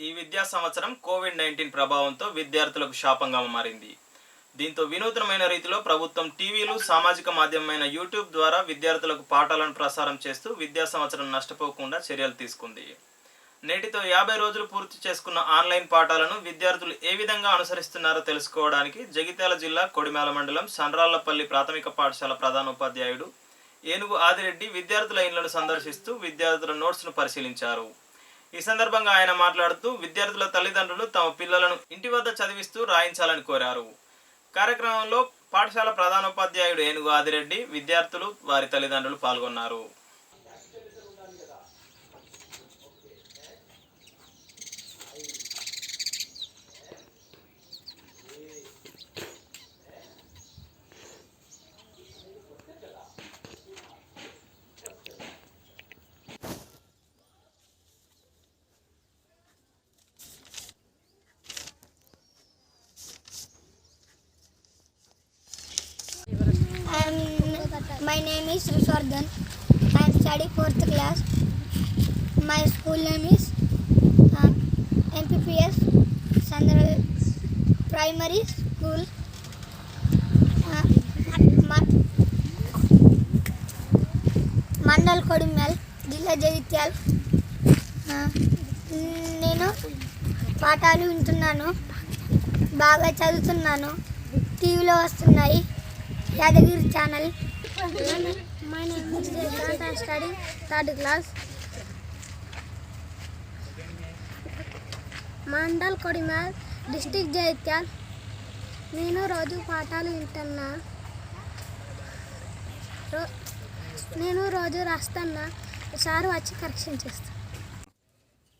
ఈ విద్యా సంవత్సరం కోవిడ్-19 ప్రభావంతో విద్యార్థులకు శాపంగా మారింది. దీంతో వినూత్నమైన రీతిలో ప్రభుత్వం టీవీలు, సామాజిక మాధ్యమమైన యూట్యూబ్ ద్వారా విద్యార్థులకు పాఠాలను ప్రసారం చేస్తూ విద్యా సంవత్సరం నష్టపోకుండా చర్యలు తీసుకుంది. నేటితో 50 రోజులు పూర్తి చేసుకున్న ఆన్లైన్ పాఠాలను విద్యార్థులు ఏ విధంగా అనుసరిస్తున్నారో తెలుసుకోవడానికి జగిత్యాల జిల్లా కొడిమేల మండలం సండ్రాళ్లపల్లి ప్రాథమిక పాఠశాల ప్రధానోపాధ్యాయుడు ఏనుగు ఆదిరెడ్డి విద్యార్థుల ఇళ్లను సందర్శిస్తూ విద్యార్థుల నోట్స్ను పరిశీలించారు. ఈ సందర్భంగా ఆయన మాట్లాడుతూ విద్యార్థుల తల్లిదండ్రులు తమ పిల్లలను ఇంటి వద్ద చదివిస్తూ రాయించాలని కోరారు. కార్యక్రమంలో పాఠశాల ప్రధానోపాధ్యాయుడు ఏనుగు ఆదిరెడ్డి, విద్యార్థులు, వారి తల్లిదండ్రులు పాల్గొన్నారు. My name is Rishwardhan. I am studying 4th class. My school name is MPPS Sandral Primary School. Mandal Kodimel, జిల్లా జగిత్యాల. నేను పాఠాలు వింటున్నాను, బాగా చదువుతున్నాను. టీవీలో వస్తున్నాయి, Yadagiri channel. My name is Jayant. I am studying 3rd class. Mandal Kodimial, district Jagtial. నేను రోజు పాఠాలు వింటున్నా, నేను రోజు రాస్తున్నా, సార్ వచ్చి కరెక్షన్ చేస్తాను.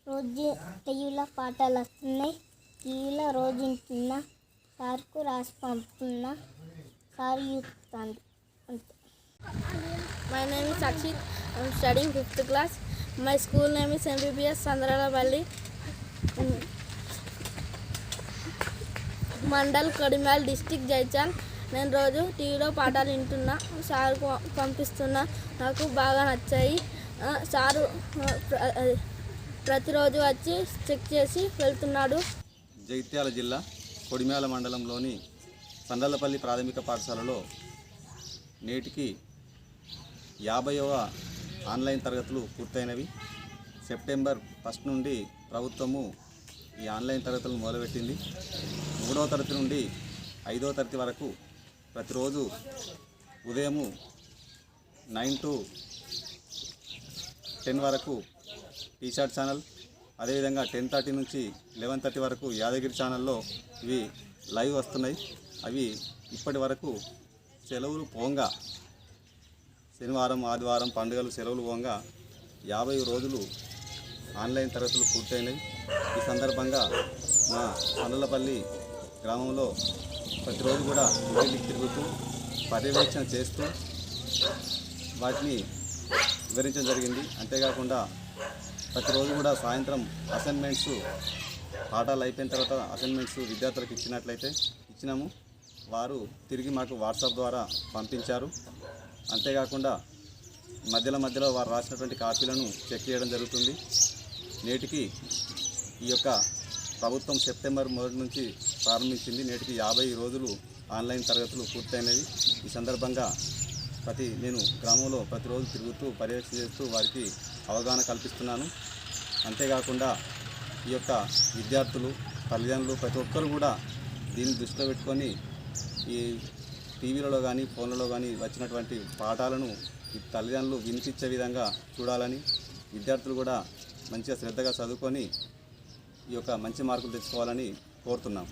రోజు టీవీలో పాఠాలు వస్తున్నాయి, టీవీలో రోజు వింటున్నా, సార్కు రాసి పంపుతున్నా, సార్ చూస్తాను. My name is Akshit. I am studying 5th class. My school name is MPPS Sandralapalli. Mandal Kodimial, district Jagtial. నేను రోజు టీవీలో పాఠాలు వింటున్నా, సార్కు పంపిస్తున్నా, నాకు బాగా నచ్చాయి. సారు ప్రతిరోజు వచ్చి చెక్ చేసి వెళ్తున్నాడు. జగిత్యాల జిల్లా కొడిమేల మండలంలోని సండ్రాళ్లపల్లి ప్రాథమిక పాఠశాలలో నేటికి 50వ ఆన్లైన్ తరగతులు పూర్తయినవి. సెప్టెంబర్ 1 నుండి ప్రభుత్వము ఈ ఆన్లైన్ తరగతులను మొదలుపెట్టింది. 3వ తరగతి నుండి 5వ తరగతి వరకు ప్రతిరోజు ఉదయం 9 to 10 వరకు టీషర్ట్ ఛానల్, అదేవిధంగా 10:30 నుంచి 11:30 వరకు యాదగిరి ఛానల్లో ఇవి లైవ్ వస్తున్నాయి. అవి ఇప్పటి వరకు సెలవులు పోంగా, శనివారం, ఆదివారం పండుగలు సెలవులు పోంగా 50 రోజులు ఆన్లైన్ తరగతులు పూర్తయినాయి. ఈ సందర్భంగా మా సండ్రాళ్లపల్లి గ్రామంలో ప్రతిరోజు కూడా ఇంటికి తిరుగుతూ పర్యవేక్షణ చేస్తూ వాటిని వివరించడం జరిగింది. అంతేకాకుండా ప్రతిరోజు కూడా సాయంత్రం అసైన్మెంట్స్, పాఠాలు అయిపోయిన తర్వాత అసైన్మెంట్స్ విద్యార్థులకు ఇచ్చినాము. వారు తిరిగి మాకు వాట్సాప్ ద్వారా పంపించారు. అంతేకాకుండా మధ్యలో వారు రాసినటువంటి కాపీలను చెక్ చేయడం జరుగుతుంది. నేటికి ఈ యొక్క ప్రభుత్వం సెప్టెంబర్ 1 నుంచి ప్రారంభించింది. నేటికి 50 రోజులు ఆన్లైన్ తరగతులు పూర్తయినవి. ఈ సందర్భంగా నేను గ్రామంలో ప్రతిరోజు తిరుగుతూ పర్యవేక్షణ చేస్తూ వారికి అవగాహన కల్పిస్తున్నాను. అంతేకాకుండా ఈ యొక్క విద్యార్థులు, తల్లిదండ్రులు ప్రతి ఒక్కరు కూడా దీన్ని దృష్టిలో పెట్టుకొని ఈ టీవీలలో కానీ ఫోన్లలో కానీ వచ్చినటువంటి పాఠాలను ఈ తల్లిదండ్రులు వినిపించే విధంగా చూడాలని, విద్యార్థులు కూడా మంచిగా శ్రద్ధగా చదువుకొని ఈ యొక్క మంచి మార్కులు తెచ్చుకోవాలని కోరుతున్నాం.